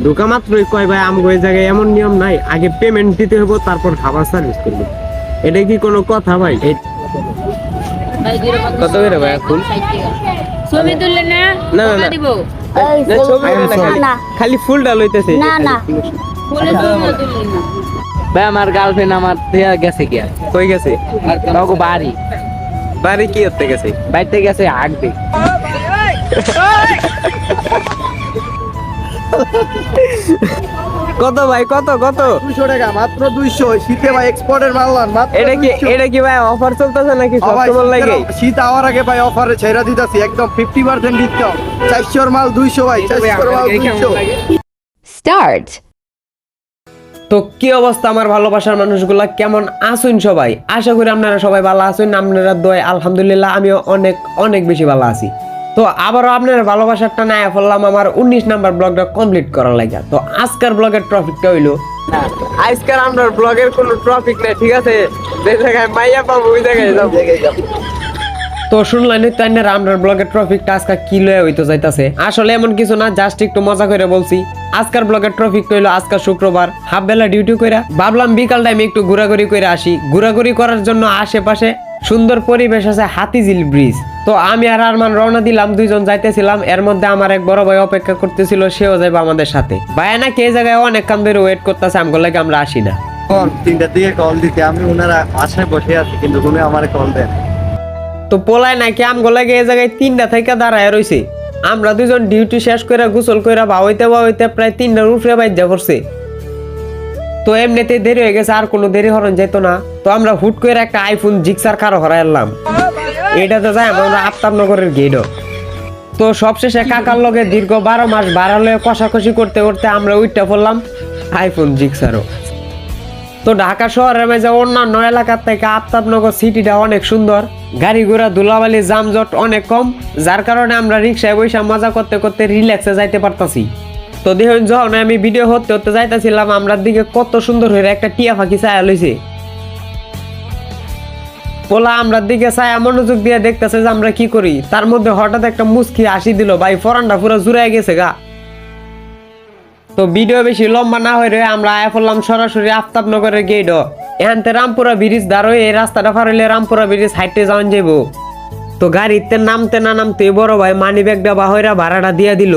ঢোকা মাত্রই কয় ভাই আমগো এই জায়গায় এমন নিয়ম নাই, আগে পেমেন্ট দিতে হবে তারপর খাবার সার্ভিস করবে। এটা কি কোনো কথা ভাই? কত করে ভাই ফুল? ছবি তুললে না না না দিব খালি ফুলটা লইতেছে। না না ফুলে ছবি তুললে না ভাই আমার গার্লফ্রেন্ড আমার দেয়া গেছে কি কই গেছে? কাউকে বাড়ি বাড়ি কি করতে গেছে? বাড়িতে গেছে হাঁকবে। কত ভাই কত কত? 200 টাকা মাত্র 200 শীতে ভাই এক্সপোর্টের মাল মাত্র এটা কি ভাই অফার চলতেছে নাকি সবসময় লাগে? শীত আওয়ার আগে ভাই অফারে ছেড়ে দিতেছি একদম 50% ডিসকাউন্ট। 400 মাল 200 ভাই, 400 মাল 200 Start. তো কি অবস্থা আমার ভালোবাসার মানুষগুলা, কেমন আছেন সবাই? আশা করি আপনারা সবাই ভালো আছেন। আপনারা দোয়ায় আলহামদুলিল্লাহ আমিও অনেক অনেক বেশি ভালো আছি। তো আবারও আপনারা ভালোবাসারটা না ফেললাম আমার 19 নাম্বার ব্লগটা কমপ্লিট করার লাগে। তো আজকের ব্লগের টপিকটা হইলো, আজকের আমরা ব্লগের কোনো টপিক নেই, ঠিক আছে? যে জায়গায় মাইয়া পাবো ওই জায়গায় যাবো। তো শুনলেন তো আমরা ব্লগের টপিকটা আজকে কি লয়ে হইতো যাইতাছে। আসলে এমন কিছু না, জাস্ট একটু মজা করে বলছি। আজকের ব্লগের টপিক হইলো আজকে শুক্রবার, হাফ বেলা ডিউটি কইরা ভাবলাম বিকাল টাইমে একটু ঘোরাঘুরি করে আসি। ঘোরাঘুরি করার জন্য আশেপাশে সুন্দর পরিবেশ আছে, হাতিঝিল ব্রিজ। তো আমি আর আরমান রওনা দিলাম, দুইজন যাইতেছিলাম। এর মধ্যে আমার এক বড় ভাই অপেক্ষা করতেছিল, সেও যাইবে আমাদের সাথে। ভাই নাকি এই জায়গায় অনেক কাম ধরে ওয়েট করতেছে, আমগো লাগে আমরা আসি না। 3টার দিকে কল দিতে আমি ওনারা আশায় বসে আছি, কিন্তু উনি আমারে কল দেন। তো পোলায় নাকি আমগো লাগে এই জায়গায় 3টা থেকে দাঁড়ায় রইছে। আমরা দুজন ডিউটি শেষ করে গোসল করে বাওইতে প্রায় 3টার উপরে বাইজা পড়ছে। তো এমনিতে দেরি হয়ে গেছে, আর কোনো দেরি হরণ যেত না। তো আমরা হুট করে একটা আইফোন জিক্সার কারো হরাই এলাম। এটাতে যাই আমরা আফতাবনগরের গেট। তো সবশেষে কাকার লগে দীর্ঘ 12 মাস বাড়ালে কষাকষি করতে করতে আমরা উইটা পড়লাম আইফোন জিক্সারও। তো ঢাকা শহরের মাঝে অন্যান্য এলাকার থেকে আফতাবনগর সিটিটা অনেক সুন্দর, গাড়ি ঘোড়া ধুলাবালি যানজট অনেক কম, যার কারণে আমরা রিক্সায় বসে মজা করতে করতে রিল্যাক্সে যাইতে পারতাছি। তো দেখুন যখন আমি ভিডিও হতে যাইতেছিলাম, আমরার দিকে কত সুন্দর হয়ে একটা টিয়া পাখি ছায়া লইছে। পোলা আমরার দিকে ছায়া মনোযোগ দিয়ে দেখতেছে যে আমরা কি করি। তার মধ্যে হঠাৎ একটা মুস্কি হাসি দিল, ভাই ফরানটা পুরো জুড়াই গেছে গা। তো ভিডিও বেশি লম্বা না হয়ে আমরা আয়া পড়লাম সরাসরি আফতাবনগরের গেট। এখানতে রামপুরা ব্রিজ দাঁড় হয়ে এই রাস্তাটা পার হইলে রামপুরা ব্রিজ হাইটে যাওয়ান যাব। তো গাড়িতে নামতে না নামতে বড় ভাই মানি ব্যাগটা বাহরা ভাড়াটা দিয়ে দিল।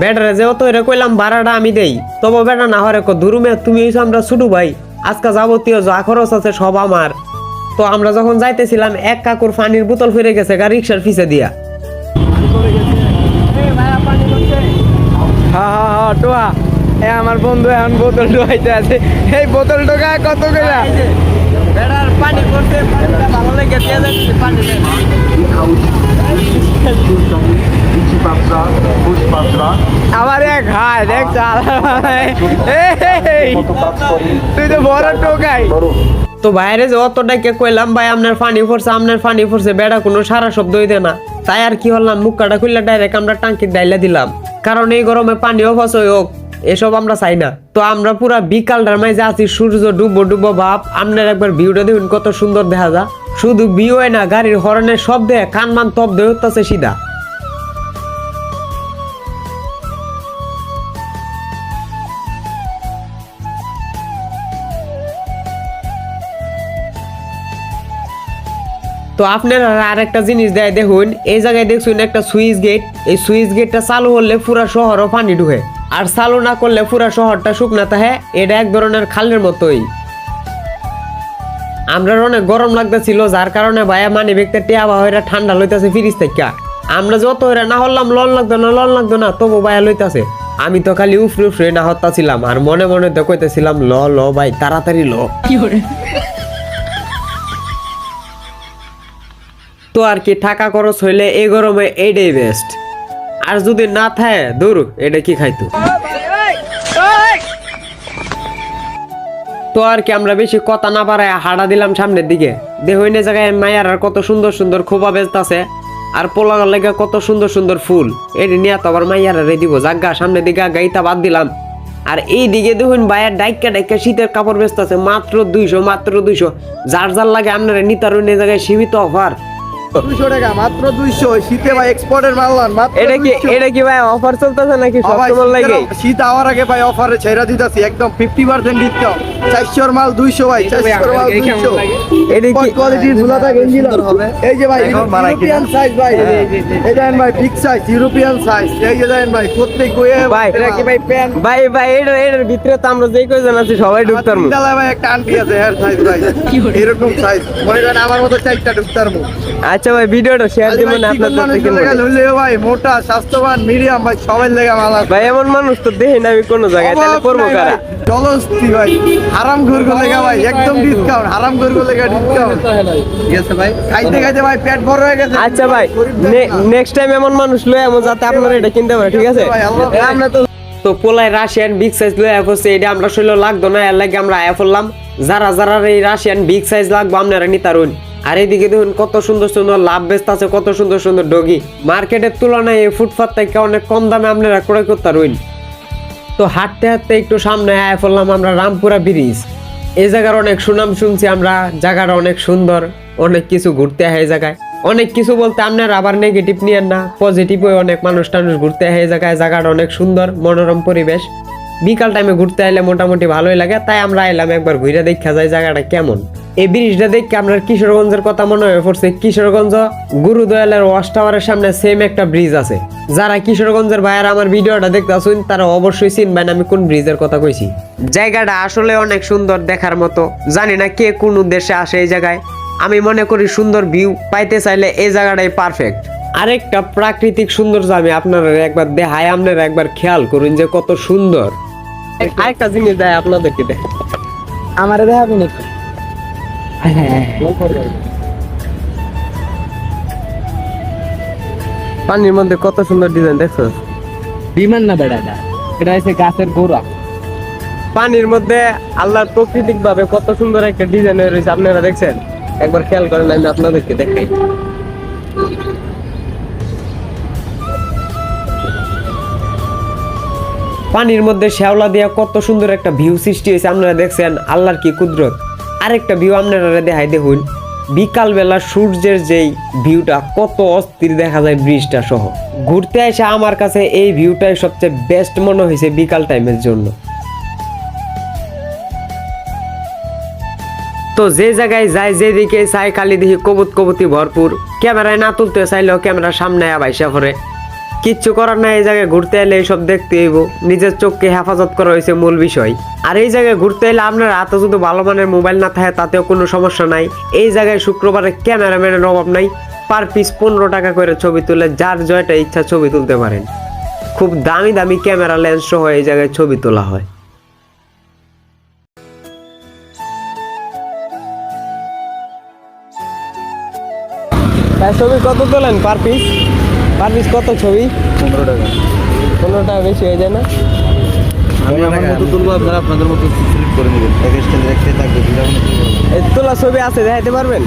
বেটারে যে অত এরে কইলাম ভাড়াটা আমি দেই, তবু বেটা না হরে ধুরুমে তুমি হইছো আমরা ছোট ভাই, আজকে যাবতীয় যা খরচ আছে সব আমার। তো আমরা যখন যাইতেছিলাম এক কাকুর পানির বোতল ফিরে গেছে গা রিক্সার পিছে দিয়া। টোয়া আমার বন্ধু এখন বোতল ঢোকাইতে আছে। এই বোতল ঢোকা কত কইরা? বেটার পানি পড়ছে, পানিটা ভালো লাগে দিয়ে যাচ্ছে পানি। আমার এক হাই দেখ তুই তো বড় টোকাই। তো বাইরে যে অতটাকে কইলাম ভাই আপনার পানি পড়ছে, বেড়া কোনো সারা শব্দ হইতে না। তাই আর কি হলাম, মুখ কাটা খুললে ডাইরেক্ট আমরা টাঙ্কির ডাইলা দিলাম, কারণ এই গরমে পানিও ফসই হোক এসব আমরা চাই না। তো আমরা পুরা বিকালটার মাঝে আছি, সূর্য ডুবো ভাব। আপনার একবার ভিউটা দেখুন কত সুন্দর দেখা যায়। শুধু ভিউ হয় না, গাড়ির হর্নের শব্দে কান মান তপ দিয়ে হচ্ছে সিধা। তো আপনারা আর একটা জিনিস দেয় দেখুন, এই জায়গায় দেখুন একটা সুইচ গেট। এই সুইচ গেটটা চালু হলে পুরা শহরও পানি ঢুকে, আর চালু না করলে পুরা শহরটা শুকনা থাকে। এটা এক ধরনের খালের মতোই। আমরা অনেক গরম লাগতেছিল, যার কারণে ভাইয়া মানি ব্যাগটা টিয়া বাহরা ঠান্ডা লইতেছে ফ্রিজ থেকে। আমরা যত হইরা না হলাম লন লাগতো না, তবু ভাইয়া লইতেছে। আমি তো খালি উফরে না হতাছিলাম, আর মনে মনে তো কইতেছিলাম ল ভাই তাড়াতাড়ি ল। তো আর কি, টাকা খরচ হইলে এই গরমে এইটাই বেস্ট, আর যদি না থাকে দূর এটা কি খাইতো। তো আর কি আমরা বেশি কথা না পারায় হাঁটা দিলাম সামনের দিকে। দেখুন এই জায়গায় মায়ার আর কত সুন্দর সুন্দর খোপা বেচতাছে, আর পোলার লেগে কত সুন্দর সুন্দর ফুল। এটি নিয়ে তো আবার মাইয়ার রে দিব জাগা সামনের দিকে গাইতা বাদ দিলাম। আর এই দিকে দেখুন ভাইয়ার ডাইকা শীতের কাপড় বেচতাছে মাত্র 200 যার লাগে আপনারা নিতারুন এই জায়গায় সীমিত অফার। 200 টাকা মাত্র 200 শীতে ভাই এক্সপোর্টের মাল আন মাত্র এটা কি 200 এটা কি ভাই অফার চলতেছে নাকি ও ভাই, সবসময় লাগে শীত আওয়ার আগে ভাই অফারে ছেড়ে দিতেছি একদম 50% ডিসকাউন্ট 400 এর মাল 200 ভাই 400 এর মাল 200 এটা কি কোয়ালিটির ঝুলাটা গেঞ্জি হবে এই যে ভাই ইউরোপিয়ান সাইজ ভাই এই দেখেন ভাই বিগ সাইজ ইউরোপিয়ান সাইজ এই যে দেখেন ভাই প্রত্যেক বইয়ে ভাই এটা কি ভাই প্যান্ট ভাই এটার ভিতরে তো আমরা যেই কয়জন আছি সবাই ঢুকতার মু তিনতলায় ভাই একটা আন্টি আছে হেয়ার সাইজ ভাই এরকম সাইজ মনে করেন আমার মতো চারটা ঢুকতার মু আচ্ছা ভাই ভিডিওটা শেয়ার দিবেন আপনাদের থেকে ভাই মোটা স্বাস্থ্যবান মিডিয়াম ভাই সবাই লেগে মাল আছে ভাই এমন মানুষ তো দেখি না আমি কোন জায়গায় তাহলে করবো কারা জলস্তি ভাই হারাম ঘুরগো লেগা ভাই একদম ডিসকাউন্ট হারাম ঘুরগো লেগা ডিসকাউন্ট ঠিক আছে ভাই খাইতে খাইতে ভাই পেট বড় হয়ে গেছে আচ্ছা ভাই নেক্সট টাইম এমন মানুষ লয়ে এমন যাতে আপনারা এটা কিনতে পারে ঠিক আছে ভাই, আল্লাহ হাফেজ। আমরা তো পোলাই রাশিয়ান বিগ সাইজ লয়ে করছে এটা আমরা শৈল লাগতো না এর লাগে আমরা আয়া পড়লাম যারা এই রাশিয়ান বিগ সাইজ লাগবো আপনারা নিতারুন আর এইদিকে দেখুন কত সুন্দর সুন্দর লাভ বেস্ট আছে কত সুন্দর সুন্দর ডগি মার্কেটের তুলনায় এই ফুটপাত থেকে অনেক কম দামে আপনারা ক্রয় করতে পারবেন তো হাঁটতে হাঁটতে একটু সামনে আয়া পড়লাম আমরা রামপুরা ব্রিজ এই জায়গার অনেক সুনাম শুনছি আমরা জায়গাটা অনেক সুন্দর অনেক কিছু ঘুরতে হয় এই জায়গায় অনেক কিছু বলতে আপনারা আবার নেগেটিভ নিয়েন না পজিটিভ অনেক মানুষ টানুষ ঘুরতে হয় এই জায়গায় জায়গাটা অনেক সুন্দর মনোরম পরিবেশ বিকাল টাইমে ঘুরতে আইলে মোটামুটি ভালোই লাগে তাই আমরা আইলাম একবার ঘুরে দেখা যায় জায়গাটা কেমন এই ব্রিজটা দেখে আপনার কিশোরগঞ্জের কথা মনে হয়ে পড়ছে কিশোরগঞ্জ গুরুদয়ালের ওয়াচ টাওয়ারের সামনে সেম একটা ব্রিজ আছে যারা কিশোরগঞ্জের ভাইয়ার আমার ভিডিওটা দেখতে আসুন তারা অবশ্যই চিনবেন আমি কোন ব্রিজের কথা কইছি জায়গাটা আসলে অনেক সুন্দর দেখার মতো জানি না কে কোন উদ্দেশ্যে আসে এই জায়গায় আমি মনে করি সুন্দর ভিউ পাইতে চাইলে এই জায়গাটাই পারফেক্ট আরেকটা প্রাকৃতিক সৌন্দর্য আমি আপনারা একবার দেখাই আপনারা একবার খেয়াল করুন যে কত সুন্দর আরেকটা জিনিস দেয় আপনাদেরকে দেখ আমারে দেখাবি নাকি পানির মধ্যে কত সুন্দর ডিজাইন দেখছো বিমান না বেড়াটা এটা হচ্ছে গাছের গোড়া পানির মধ্যে আল্লাহর প্রাকৃতিক ভাবে কত সুন্দর একটা ডিজাইন হয়ে রয়েছে আপনারা দেখছেন একবার খেয়াল করেন আমি আপনাদেরকে দেখাই পানির মধ্যে শ্যাওলা দিয়া কত সুন্দর একটা ভিউ সৃষ্টি হয়েছে আপনারা দেখছেন আল্লাহর কি কুদরত আরেকটা ভিউ আপনারা দেখাই দেখুন বিকাল বেলা সূর্যের যেই ভিউটা কত অস্থির দেখা যায় ব্রিজটা সহ ঘুরতে এসে আমার কাছে এই ভিউটাই সবচেয়ে বেস্ট মনে হয়েছে বিকাল টাইমের জন্য তো যে জায়গায় যায় যেদিকে চাই খালি দেখি কবুতী ভরপুর ক্যামেরায় না তুলতে চাইলেও ক্যামেরার সামনে আবাইসা পড়ে কিচ্ছু করার নাই এই জায়গায় ঘুরতে এলে এইসব দেখতে হইব নিজের চোখকে হেফাজত করা হয়েছে মূল বিষয় আর এই জায়গায় ঘুরতে এলে আপনার হাতে যদি ভালো মানের মোবাইল না থাকে তাতেও কোনো সমস্যা নাই এই জায়গায় শুক্রবারে ক্যামেরাম্যানের অভাব নাই পার পিস 15 টাকা করে ছবি তুলে যার জয়টা ইচ্ছা ছবি তুলতে পারেন খুব দামি দামি ক্যামেরা লেন্স সহ এই জায়গায় ছবি তোলা হয় ছবি কত তোলেন পার পিস কত ছবি 15 টাকা 15 টাকা বেশি হয়ে যায় না আমি আমার মতো তুলবো আপনারা আপনাদের মতো সিলেক্ট করে নেবেন প্যাকেজটা দেখতে থাকবে এই তোলা ছবি আছে দেখাইতে পারবেন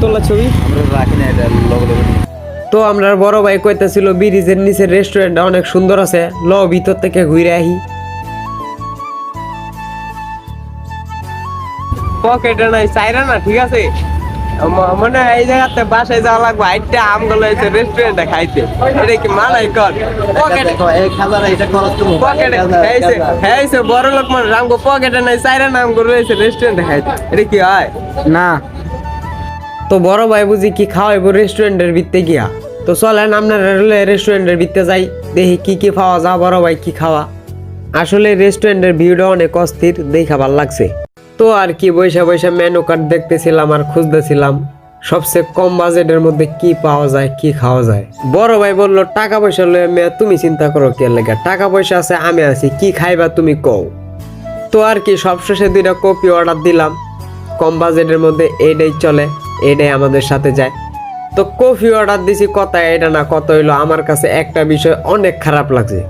তোলা ছবি আমরা রাখি না এটা লগে তো আমরা বড় ভাই কইতেছিল ব্রিজের নিচে রেস্টুরেন্টটা অনেক সুন্দর আছে ল ভিতর থেকে ঘুরে আহি পকেটে নাই চাইরা না ঠিক আছে মনে হয় এই জায়গাতে বাসায় যাওয়া লাগবে আইটা আমগুলো এসে রেস্টুরেন্টে খাইতে এটা কি মানাই কর পকেটে খাইছে বড় লোক মানুষ আমগো পকেটে নাই চাইরা না আমগো রয়েছে রেস্টুরেন্টে খাইতে এটা কি হয় না তো বড় ভাই বুঝি কি খাওয়াইবো রেস্টুরেন্টের ভিতরে গিয়া তো চলেন আপনারা রেস্টুরেন্টের ভিতরে যাই দেখি কি পাওয়া যায় বড় ভাই কি খাওয়া আসলে রেস্টুরেন্টের ভিউটা অনেক অস্থির দেখা ভালো লাগছে তো আর কি বৈশা মেনু কার্ড দেখতেছিলাম আর খুঁজতেছিলাম সবচেয়ে কম বাজেটের মধ্যে কি পাওয়া যায় কি খাওয়া যায় বড় ভাই বললো টাকা পয়সা লয়ে মেয়ে তুমি চিন্তা করো কে লেগে টাকা পয়সা আছে আমি আছি কি খাইবা তুমি কও তো আর কি সবশেষে 2টা কপি অর্ডার দিলাম কম বাজেটের মধ্যে এইটাই চলে এটাই আমাদের সাথে যায় তো কফি অর্ডার দিছি কথা এটা না কত হইলো আমার কাছে একটা বিষয় অনেক খারাপ লাগছে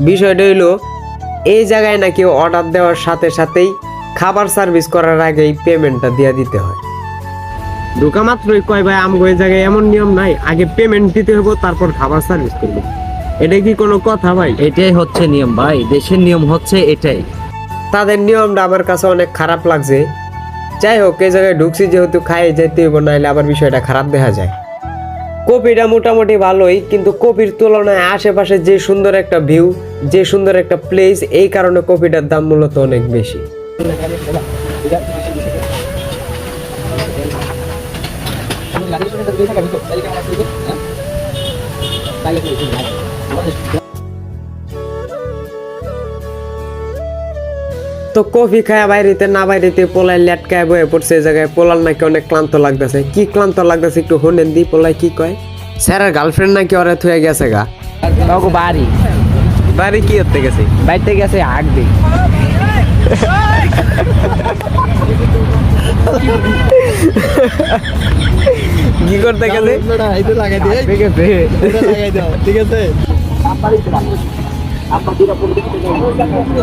বিষয়টা হইলো এই জায়গায় নাকি অর্ডার দেওয়ার সাথে সাথেই খাবার সার্ভিস করার আগেই পেমেন্টটা দিয়ে দিতে হয় ঢোকা মাত্রই কয় ভাই আমগো এই জায়গায় এমন নিয়ম নাই আগে পেমেন্ট দিতে হবে তারপর খাবার সার্ভিস করবে এটা কি কোনো কথা ভাই এটাই হচ্ছে নিয়ম ভাই দেশের নিয়ম হচ্ছে এটাই তাদের নিয়মটা আমার কাছে অনেক খারাপ লাগছে যাই হোক এই জায়গায় ঢুকছি যেহেতু খাই যেতে হইব, নাহলে আবার বিষয়টা খারাপ দেখা যায়। কপিটা মোটামুটি ভালোই, কিন্তু কপির তুলনায় আশেপাশে যে সুন্দর একটা ভিউ, যে সুন্দর একটা প্লেস, এই কারণে কপিটার দাম মূলত অনেক বেশি। তো কফি খায় বাইরেতে না বাইরেতে পোলাই লেটকায় বয়ে পড়ছে, এই জায়গায় পোলার নাকি অনেক ক্লান্ত লাগতেছে। কি ক্লান্ত লাগতেছে একটু শুনেন দি। পোলাই কি কয়, স্যারের গার্লফ্রেন্ড নাকি ওরে থুয়ে গেছে গা। বাবু বাড়ি বাড়ি কি করতে গেছে? বাড়িতে গেছে হাঁক দি। কি করতে গেছে? এটা লাগাই দিয়ে ঠিক আছে এটা লাগাই দাও, ঠিক আছে?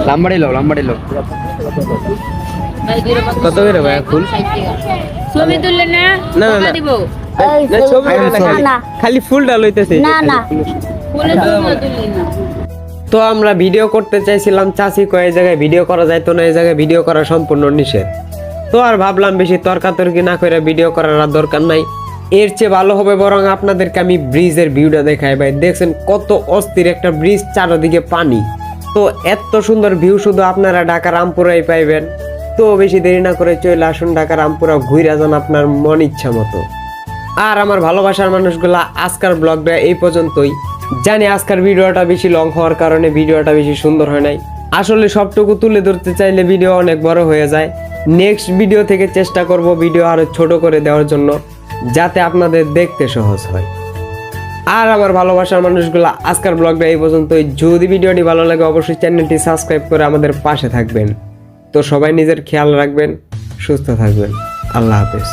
লাম্বাড়ি লো ভাই দুই রকম কত করে ভাই ফুল? 60 টাকা। ছবি তুললে না না, টাকা না। দিব। না, ছবি তোলে না, না। খালি ফুলটা লইতেছে। না না ফুলে ছবি তুললি না। তো আমরা ভিডিও করতে চাইছিলাম, চাচি কয় এই জায়গায় ভিডিও করা যাইতো না, এই জায়গায় ভিডিও করা সম্পূর্ণ নিষেধ। তো আর ভাবলাম বেশি তর্কাতর্কি না করে ভিডিও করার আর দরকার নাই, এর চেয়ে ভালো হবে বরং আপনাদেরকে আমি ব্রিজের ভিউটা দেখাই। ভাই দেখছেন কত অস্থির একটা ব্রিজ, চারদিকে পানি। তো এত সুন্দর ভিউ শুধু আপনারা ঢাকা রামপুরাই পাইবেন। তো বেশি দেরি না করে চলে আসুন ঢাকা রামপুরা, ঘুরে যান আপনার মন ইচ্ছা মতো। আর আমার ভালোবাসার মানুষগুলা, আজকের ব্লগটা এই পর্যন্তই। জানি আজকের ভিডিওটা বেশি লং হওয়ার কারণে ভিডিওটা বেশি সুন্দর হয় নাই। আসলে সবটুকু তুলে ধরতে চাইলে ভিডিও অনেক বড় হয়ে যায়। নেক্সট ভিডিও থেকে চেষ্টা করব ভিডিও আরো ছোট করে দেওয়ার জন্য, যাতে আপনাদের দেখতে সহজ হয়। আর আমার ভালোবাসার মানুষগুলা, আজকের ব্লগটা এই পর্যন্তই। যদি ভিডিওটি ভালো লাগে অবশ্যই চ্যানেলটি সাবস্ক্রাইব করে আমাদের পাশে থাকবেন। তো সবাই নিজের খেয়াল রাখবেন, সুস্থ থাকবেন। আল্লাহ হাফেজ।